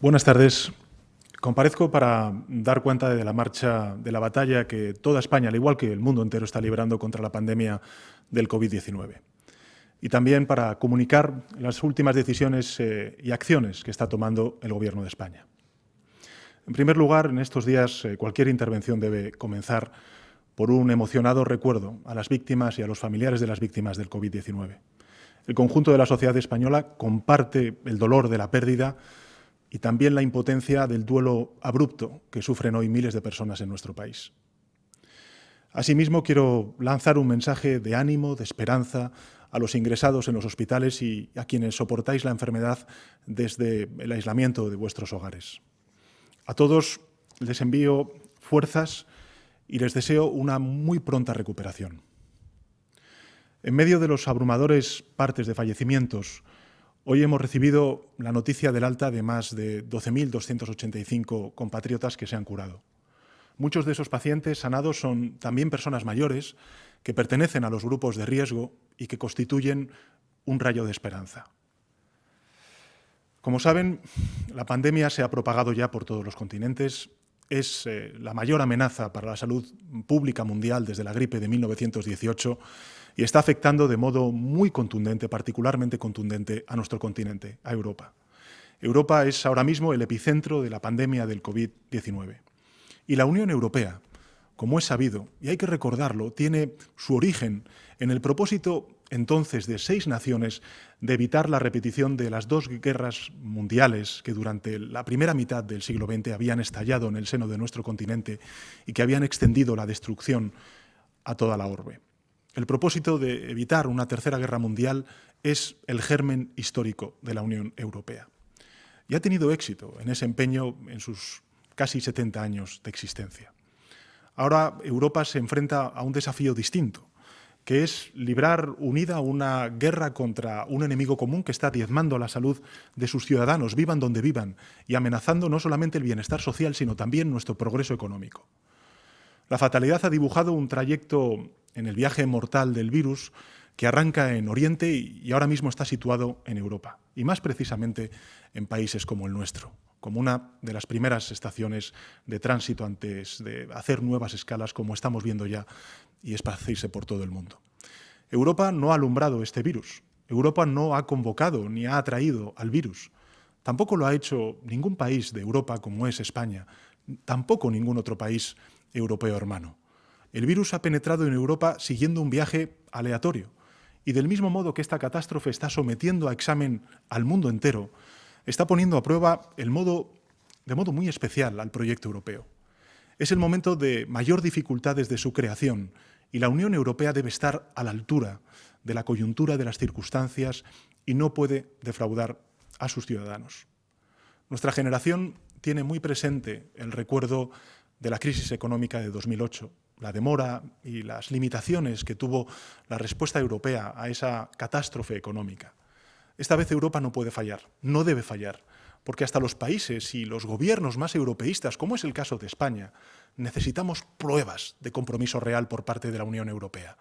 Buenas tardes. Comparezco para dar cuenta de la marcha de la batalla que toda España, al igual que el mundo entero, está librando contra la pandemia del COVID-19. Y también para comunicar las últimas decisiones y acciones que está tomando el Gobierno de España. En primer lugar, en estos días, cualquier intervención debe comenzar por un emocionado recuerdo a las víctimas y a los familiares de las víctimas del COVID-19. El conjunto de la sociedad española comparte el dolor de la pérdida y también la impotencia del duelo abrupto que sufren hoy miles de personas en nuestro país. Asimismo, quiero lanzar un mensaje de ánimo, de esperanza a los ingresados en los hospitales y a quienes soportáis la enfermedad desde el aislamiento de vuestros hogares. A todos les envío fuerzas y les deseo una muy pronta recuperación. En medio de los abrumadores partes de fallecimientos, hoy hemos recibido la noticia del alta de más de 12.285 compatriotas que se han curado. Muchos de esos pacientes sanados son también personas mayores que pertenecen a los grupos de riesgo y que constituyen un rayo de esperanza. Como saben, la pandemia se ha propagado ya por todos los continentes. Es la mayor amenaza para la salud pública mundial desde la gripe de 1918 y está afectando de modo muy contundente, particularmente contundente, a nuestro continente, a Europa. Europa es ahora mismo el epicentro de la pandemia del COVID-19. Y la Unión Europea, como es sabido, y hay que recordarlo, tiene su origen en el propósito entonces de 6 naciones de evitar la repetición de las 2 guerras mundiales que durante la primera mitad del siglo XX habían estallado en el seno de nuestro continente y que habían extendido la destrucción a toda la orbe. El propósito de evitar una tercera guerra mundial es el germen histórico de la Unión Europea. Y ha tenido éxito en ese empeño en sus casi 70 años de existencia. Ahora Europa se enfrenta a un desafío distinto, que es librar unida una guerra contra un enemigo común que está diezmando la salud de sus ciudadanos, vivan donde vivan, y amenazando no solamente el bienestar social, sino también nuestro progreso económico. La fatalidad ha dibujado un trayecto en el viaje mortal del virus que arranca en Oriente y ahora mismo está situado en Europa, y más precisamente en países como el nuestro, como una de las primeras estaciones de tránsito antes de hacer nuevas escalas, como estamos viendo ya, y esparcirse por todo el mundo. Europa no ha alumbrado este virus. Europa no ha convocado ni ha atraído al virus. Tampoco lo ha hecho ningún país de Europa como es España, tampoco ningún otro país europeo hermano. El virus ha penetrado en Europa siguiendo un viaje aleatorio. Y del mismo modo que esta catástrofe está sometiendo a examen al mundo entero, está poniendo a prueba de modo muy especial al proyecto europeo. Es el momento de mayor dificultad desde su creación y la Unión Europea debe estar a la altura de la coyuntura de las circunstancias y no puede defraudar a sus ciudadanos. Nuestra generación tiene muy presente el recuerdo de la crisis económica de 2008, la demora y las limitaciones que tuvo la respuesta europea a esa catástrofe económica. Esta vez Europa no puede fallar, no debe fallar, porque hasta los países y los gobiernos más europeístas, como es el caso de España, necesitamos pruebas de compromiso real por parte de la Unión Europea.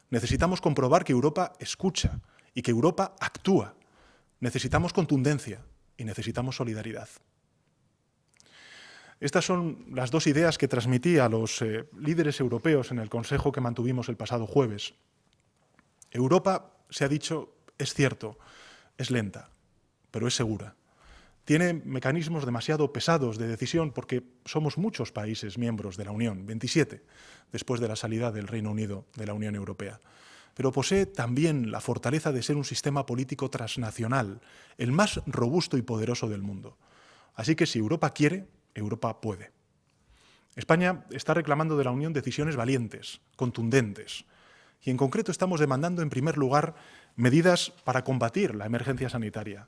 Necesitamos comprobar que Europa escucha y que Europa actúa. Necesitamos contundencia y necesitamos solidaridad. Estas son las 2 ideas que transmití a los líderes europeos en el Consejo que mantuvimos el pasado jueves. Europa, se ha dicho, es cierto, es lenta, pero es segura. Tiene mecanismos demasiado pesados de decisión porque somos muchos países miembros de la Unión, 27, después de la salida del Reino Unido de la Unión Europea. Pero posee también la fortaleza de ser un sistema político transnacional, el más robusto y poderoso del mundo. Así que si Europa quiere, Europa puede. España está reclamando de la Unión decisiones valientes, contundentes, y en concreto estamos demandando, en primer lugar, medidas para combatir la emergencia sanitaria,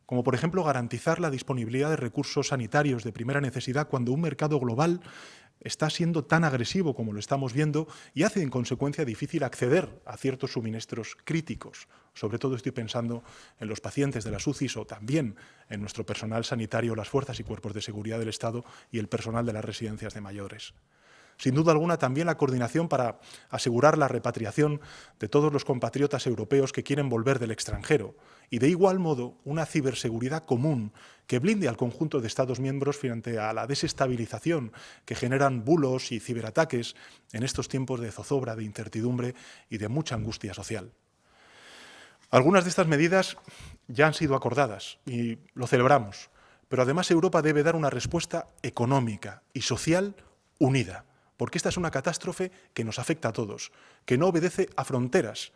como por ejemplo garantizar la disponibilidad de recursos sanitarios de primera necesidad cuando un mercado global está siendo tan agresivo como lo estamos viendo y hace en consecuencia difícil acceder a ciertos suministros críticos. Sobre todo estoy pensando en los pacientes de las UCIs o también en nuestro personal sanitario, las fuerzas y cuerpos de seguridad del Estado y el personal de las residencias de mayores. Sin duda alguna, también la coordinación para asegurar la repatriación de todos los compatriotas europeos que quieren volver del extranjero. Y de igual modo, una ciberseguridad común que blinde al conjunto de Estados miembros frente a la desestabilización que generan bulos y ciberataques en estos tiempos de zozobra, de incertidumbre y de mucha angustia social. Algunas de estas medidas ya han sido acordadas y lo celebramos, pero además Europa debe dar una respuesta económica y social unida, porque esta es una catástrofe que nos afecta a todos, que no obedece a fronteras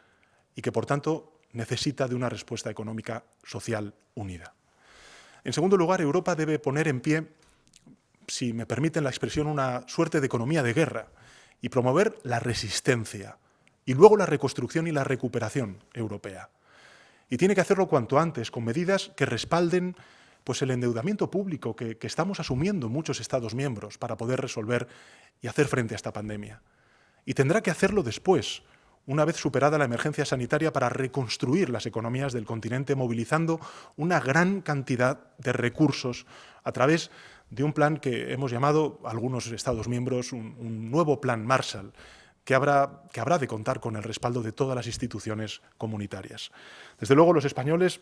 y que, por tanto, necesita de una respuesta económica social unida. En segundo lugar, Europa debe poner en pie, si me permiten la expresión, una suerte de economía de guerra y promover la resistencia y luego la reconstrucción y la recuperación europea. Y tiene que hacerlo cuanto antes, con medidas que respalden pues, el endeudamiento público que estamos asumiendo muchos Estados miembros para poder resolver y hacer frente a esta pandemia. Y tendrá que hacerlo después, una vez superada la emergencia sanitaria, para reconstruir las economías del continente, movilizando una gran cantidad de recursos a través de un plan que hemos llamado, algunos Estados miembros, un nuevo plan Marshall, que habrá de contar con el respaldo de todas las instituciones comunitarias. Desde luego, los españoles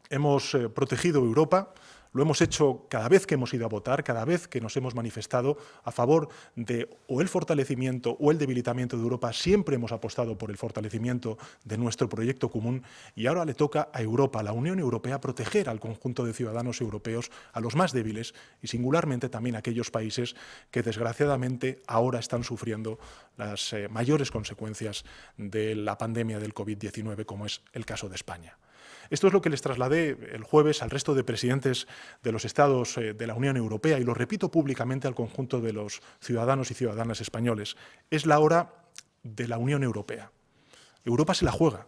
hemos protegido Europa, lo hemos hecho cada vez que hemos ido a votar, cada vez que nos hemos manifestado a favor de o el fortalecimiento o el debilitamiento de Europa. Siempre hemos apostado por el fortalecimiento de nuestro proyecto común y ahora le toca a Europa, a la Unión Europea, proteger al conjunto de ciudadanos europeos, a los más débiles y singularmente también a aquellos países que desgraciadamente ahora están sufriendo las mayores consecuencias de la pandemia del COVID-19, como es el caso de España. Esto es lo que les trasladé el jueves al resto de presidentes de los Estados de la Unión Europea y lo repito públicamente al conjunto de los ciudadanos y ciudadanas españoles. Es la hora de la Unión Europea. Europa se la juega.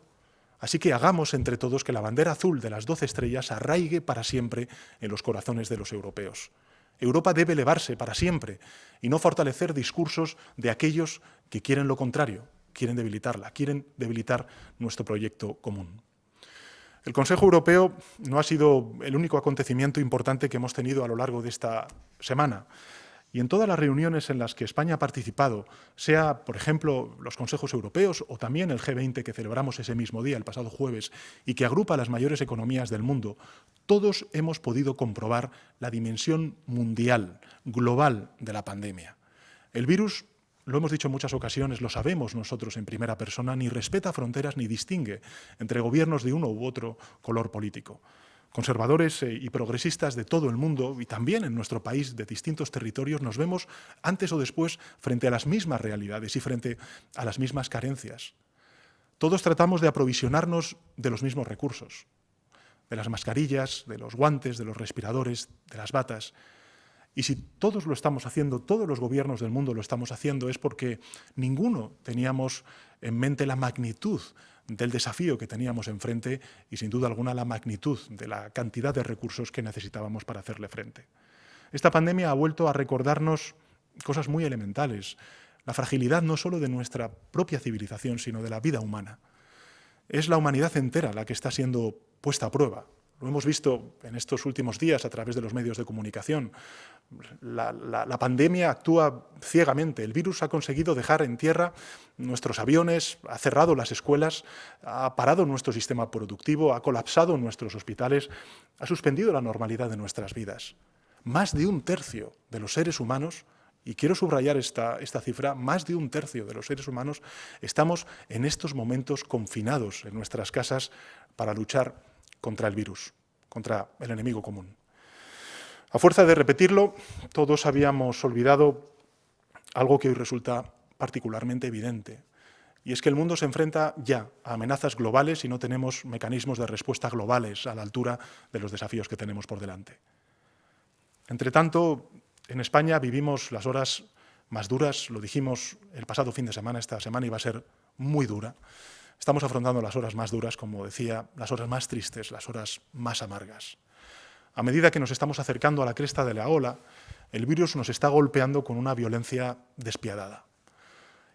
Así que hagamos entre todos que la bandera azul de las 12 estrellas arraigue para siempre en los corazones de los europeos. Europa debe elevarse para siempre y no fortalecer discursos de aquellos que quieren lo contrario, quieren debilitarla, quieren debilitar nuestro proyecto común. El Consejo Europeo no ha sido el único acontecimiento importante que hemos tenido a lo largo de esta semana. Y en todas las reuniones en las que España ha participado, sea, por ejemplo, los consejos europeos o también el G20 que celebramos ese mismo día, el pasado jueves, y que agrupa a las mayores economías del mundo, todos hemos podido comprobar la dimensión mundial, global de la pandemia. El virus, lo hemos dicho en muchas ocasiones, lo sabemos nosotros en primera persona, ni respeta fronteras ni distingue entre gobiernos de uno u otro color político. Conservadores y progresistas de todo el mundo y también en nuestro país de distintos territorios nos vemos antes o después frente a las mismas realidades y frente a las mismas carencias. Todos tratamos de aprovisionarnos de los mismos recursos, de las mascarillas, de los guantes, de los respiradores, de las batas. Y si todos lo estamos haciendo, todos los gobiernos del mundo lo estamos haciendo, es porque ninguno teníamos en mente la magnitud del desafío que teníamos enfrente y, sin duda alguna, la magnitud de la cantidad de recursos que necesitábamos para hacerle frente. Esta pandemia ha vuelto a recordarnos cosas muy elementales, la fragilidad no solo de nuestra propia civilización, sino de la vida humana. Es la humanidad entera la que está siendo puesta a prueba. Lo hemos visto en estos últimos días a través de los medios de comunicación. La pandemia actúa ciegamente. El virus ha conseguido dejar en tierra nuestros aviones, ha cerrado las escuelas, ha parado nuestro sistema productivo, ha colapsado nuestros hospitales, ha suspendido la normalidad de nuestras vidas. Más de un tercio de los seres humanos, y quiero subrayar esta cifra, más de un tercio de los seres humanos estamos en estos momentos confinados en nuestras casas para luchar contra el virus, contra el enemigo común. A fuerza de repetirlo, todos habíamos olvidado algo que hoy resulta particularmente evidente, y es que el mundo se enfrenta ya a amenazas globales y no tenemos mecanismos de respuesta globales a la altura de los desafíos que tenemos por delante. Entre tanto, en España vivimos las horas más duras, lo dijimos el pasado fin de semana, esta semana iba a ser muy dura. Estamos afrontando las horas más duras, como decía, las horas más tristes, las horas más amargas. A medida que nos estamos acercando a la cresta de la ola, el virus nos está golpeando con una violencia despiadada.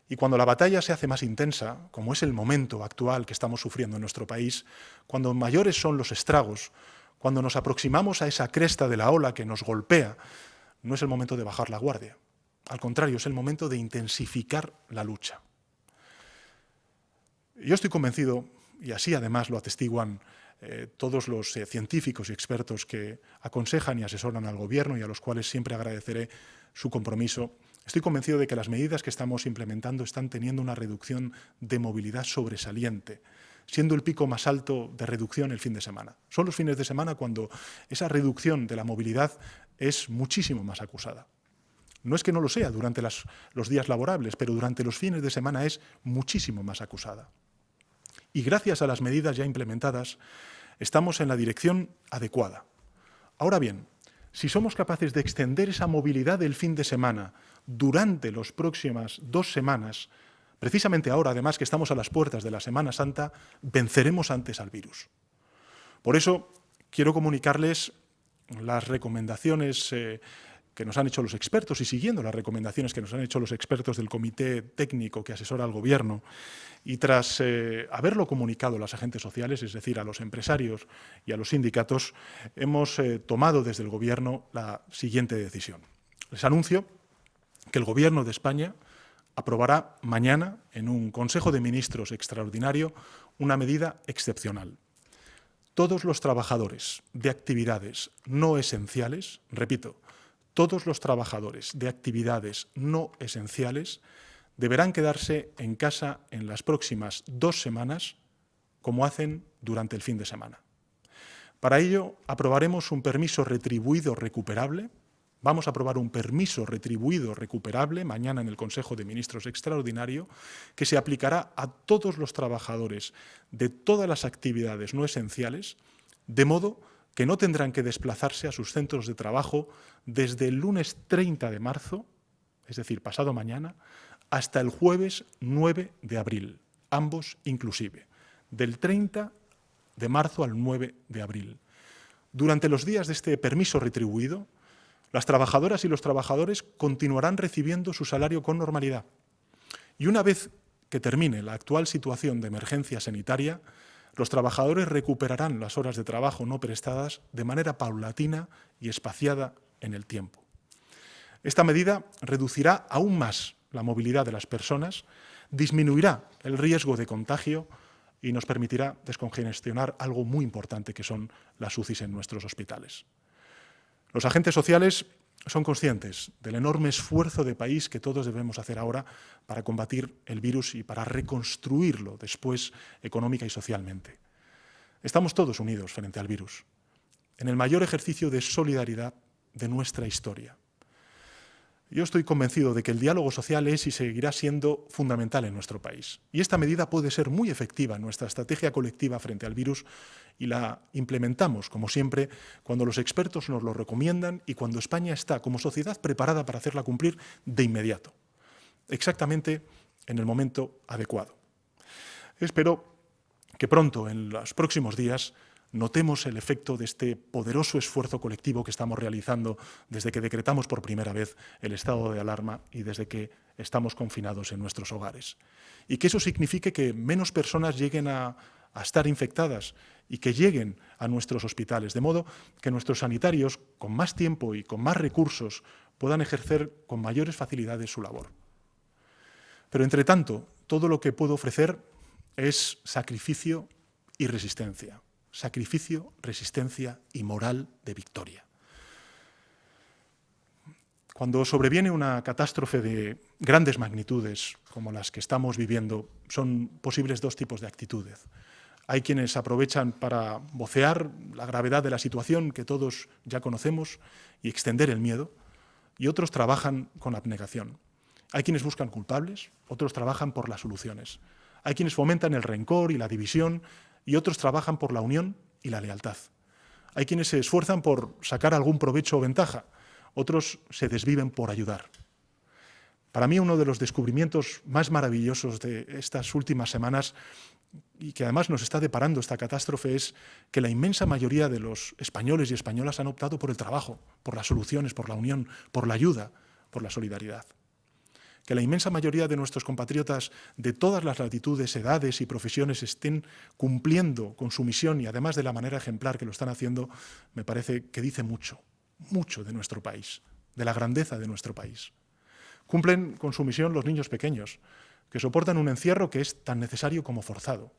Y cuando la batalla se hace más intensa, como es el momento actual que estamos sufriendo en nuestro país, cuando mayores son los estragos, cuando nos aproximamos a esa cresta de la ola que nos golpea, no es el momento de bajar la guardia. Al contrario, es el momento de intensificar la lucha. Yo estoy convencido, y así además lo atestiguan todos los científicos y expertos que aconsejan y asesoran al Gobierno y a los cuales siempre agradeceré su compromiso, estoy convencido de que las medidas que estamos implementando están teniendo una reducción de movilidad sobresaliente, siendo el pico más alto de reducción el fin de semana. Son los fines de semana cuando esa reducción de la movilidad es muchísimo más acusada. No es que no lo sea durante los días laborables, pero durante los fines de semana es muchísimo más acusada. Y gracias a las medidas ya implementadas, estamos en la dirección adecuada. Ahora bien, si somos capaces de extender esa movilidad del fin de semana durante las próximas 2 semanas, precisamente ahora, además que estamos a las puertas de la Semana Santa, venceremos antes al virus. Por eso, quiero comunicarles las recomendaciones que nos han hecho los expertos y siguiendo las recomendaciones que nos han hecho los expertos del Comité Técnico que asesora al Gobierno y tras haberlo comunicado a los agentes sociales, es decir, a los empresarios y a los sindicatos, hemos tomado desde el Gobierno la siguiente decisión. Les anuncio que el Gobierno de España aprobará mañana en un Consejo de Ministros extraordinario una medida excepcional. Todos los trabajadores de actividades no esenciales, repito, todos los trabajadores de actividades no esenciales deberán quedarse en casa en las próximas 2 semanas, como hacen durante el fin de semana. Para ello, aprobaremos un permiso retribuido recuperable. Vamos a aprobar un permiso retribuido recuperable mañana en el Consejo de Ministros extraordinario que se aplicará a todos los trabajadores de todas las actividades no esenciales, de modo que no tendrán que desplazarse a sus centros de trabajo desde el lunes 30 de marzo, es decir, pasado mañana, hasta el jueves 9 de abril, ambos inclusive, del 30 de marzo al 9 de abril. Durante los días de este permiso retribuido, las trabajadoras y los trabajadores continuarán recibiendo su salario con normalidad. Y una vez que termine la actual situación de emergencia sanitaria, los trabajadores recuperarán las horas de trabajo no prestadas de manera paulatina y espaciada en el tiempo. Esta medida reducirá aún más la movilidad de las personas, disminuirá el riesgo de contagio y nos permitirá descongestionar algo muy importante que son las UCIs en nuestros hospitales. Los agentes sociales son conscientes del enorme esfuerzo de país que todos debemos hacer ahora para combatir el virus y para reconstruirlo después económica y socialmente. Estamos todos unidos frente al virus, en el mayor ejercicio de solidaridad de nuestra historia. Yo estoy convencido de que el diálogo social es y seguirá siendo fundamental en nuestro país. Y esta medida puede ser muy efectiva en nuestra estrategia colectiva frente al virus y la implementamos, como siempre, cuando los expertos nos lo recomiendan y cuando España está, como sociedad, preparada para hacerla cumplir de inmediato, exactamente en el momento adecuado. Espero que pronto, en los próximos días, notemos el efecto de este poderoso esfuerzo colectivo que estamos realizando desde que decretamos por primera vez el estado de alarma y desde que estamos confinados en nuestros hogares. Y que eso signifique que menos personas lleguen a estar infectadas y que lleguen a nuestros hospitales, de modo que nuestros sanitarios, con más tiempo y con más recursos, puedan ejercer con mayores facilidades su labor. Pero, entre tanto, todo lo que puedo ofrecer es sacrificio y resistencia. Sacrificio, resistencia y moral de victoria. Cuando sobreviene una catástrofe de grandes magnitudes, como las que estamos viviendo, son posibles 2 tipos de actitudes. Hay quienes aprovechan para vocear la gravedad de la situación que todos ya conocemos y extender el miedo, y otros trabajan con abnegación. Hay quienes buscan culpables, otros trabajan por las soluciones. Hay quienes fomentan el rencor y la división, y otros trabajan por la unión y la lealtad. Hay quienes se esfuerzan por sacar algún provecho o ventaja, otros se desviven por ayudar. Para mí, uno de los descubrimientos más maravillosos de estas últimas semanas y que además nos está deparando esta catástrofe es que la inmensa mayoría de los españoles y españolas han optado por el trabajo, por las soluciones, por la unión, por la ayuda, por la solidaridad. Que la inmensa mayoría de nuestros compatriotas de todas las latitudes, edades y profesiones estén cumpliendo con su misión y además de la manera ejemplar que lo están haciendo, me parece que dice mucho, mucho de nuestro país, de la grandeza de nuestro país. Cumplen con su misión los niños pequeños, que soportan un encierro que es tan necesario como forzado.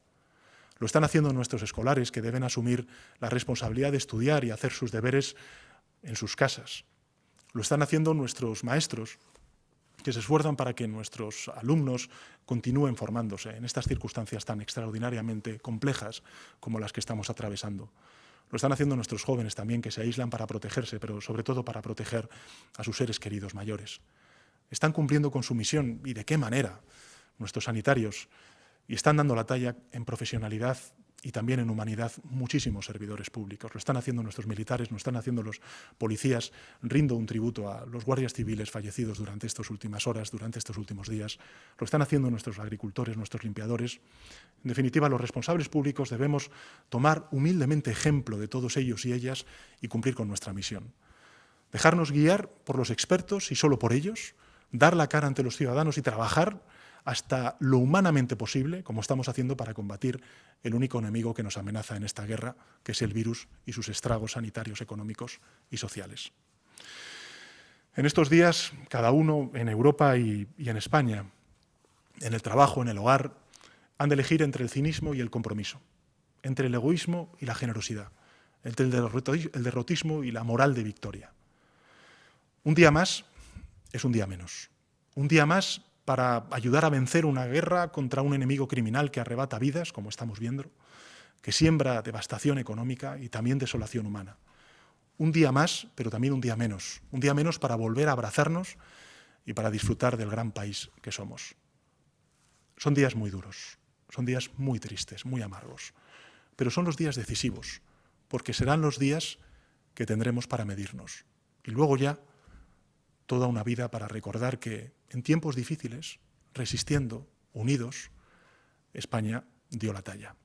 Lo están haciendo nuestros escolares, que deben asumir la responsabilidad de estudiar y hacer sus deberes en sus casas. Lo están haciendo nuestros maestros, que se esfuerzan para que nuestros alumnos continúen formándose en estas circunstancias tan extraordinariamente complejas como las que estamos atravesando. Lo están haciendo nuestros jóvenes también, que se aíslan para protegerse, pero sobre todo para proteger a sus seres queridos mayores. Están cumpliendo con su misión, y de qué manera, nuestros sanitarios, y están dando la talla en profesionalidad y también en humanidad muchísimos servidores públicos. Lo están haciendo nuestros militares, lo están haciendo los policías. Rindo un tributo a los guardias civiles fallecidos durante estas últimas horas, durante estos últimos días. Lo están haciendo nuestros agricultores, nuestros limpiadores. En definitiva, los responsables públicos debemos tomar humildemente ejemplo de todos ellos y ellas y cumplir con nuestra misión. Dejarnos guiar por los expertos y solo por ellos, dar la cara ante los ciudadanos y trabajar hasta lo humanamente posible, como estamos haciendo para combatir el único enemigo que nos amenaza en esta guerra, que es el virus y sus estragos sanitarios, económicos y sociales. En estos días, cada uno en Europa y en España, en el trabajo, en el hogar, han de elegir entre el cinismo y el compromiso, entre el egoísmo y la generosidad, entre el derrotismo y la moral de victoria. Un día más es un día menos. Un día más para ayudar a vencer una guerra contra un enemigo criminal que arrebata vidas, como estamos viendo, que siembra devastación económica y también desolación humana. Un día más, pero también un día menos para volver a abrazarnos y para disfrutar del gran país que somos. Son días muy duros, son días muy tristes, muy amargos, pero son los días decisivos, porque serán los días que tendremos para medirnos. Y luego ya toda una vida para recordar que en tiempos difíciles, resistiendo, unidos, España dio la talla.